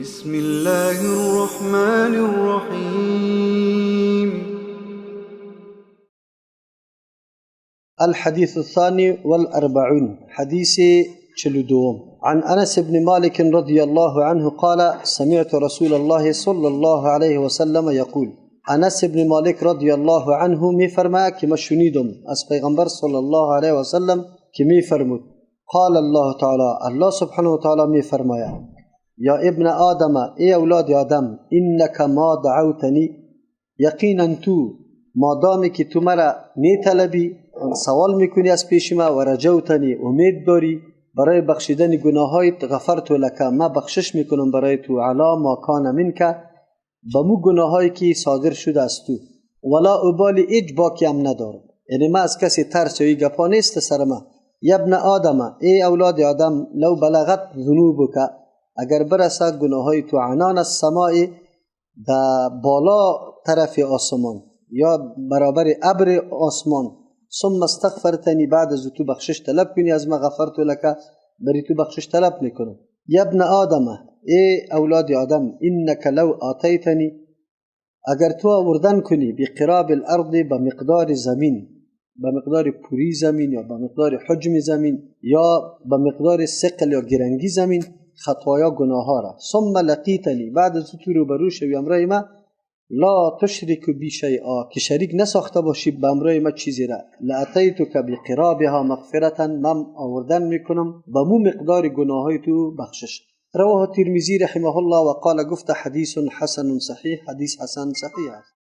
بسم الله الرحمن الرحيم. الحديث الثاني والأربعون، حديث چلودوم. عن أنس بن مالك رضي الله عنه قال: سمعت رسول الله صلى الله عليه وسلم يقول. أنس بن مالك رضي الله عنه میفرماید که ما شنیدم از پیغمبر صلی الله علیه و سلم که میفرمود: قال الله تعالى، الله سبحانه وتعالى میفرماید: یا ابن آدم، ای اولاد آدم، انک ما دعوتنی، یقینا تو مادامی که تو مرا میطلبی، سوال میکنی از پیش ما، و رجوتنی، امید داری برای بخشیدن گناهایت، غفرت لک، ما بخشش میکنم برای تو، علا ما کان منک، بمو گناهایی که صادر شده از تو، ولا ابالی، هیچ باکی هم ندارم، یعنی ما از کسی ترس یا گپا نیست سر ما. یا ابن آدم، ای اولاد آدم، لو بلغت ذنوبک، اگر برسد گناهای تو عنان السماء، دا بالا طرف آسمان یا برابر ابر آسمان، ثم استغفرتنی، بعد از تو بخشش طلب کنی از ما، غفرت لک، بری تو بخشش طلب میکنم. یا ابن آدم، ای اولاد آدم، انک لو آتیتنی، اگر تو آوردن کنی بقراب الارض، بمقدار زمین، بمقدار پوری زمین یا بمقدار حجم زمین یا بمقدار ثقل یا گرنگی زمین، خطایا گناها را، ثم لقیتنی، بعد از تو روبرو شوی امرای ما، لا تشرک بی شیئا، که شریک نساخته باشی به امرای ما چیزی را، لاتیتک بقرابها مغفرتا، من آوردن میکنم به مو مقدار گناهای تو بخشش. رواه ترمذی رحمه الله و قال، گفت حدیث حسن صحیح، حدیث حسن صحیح است.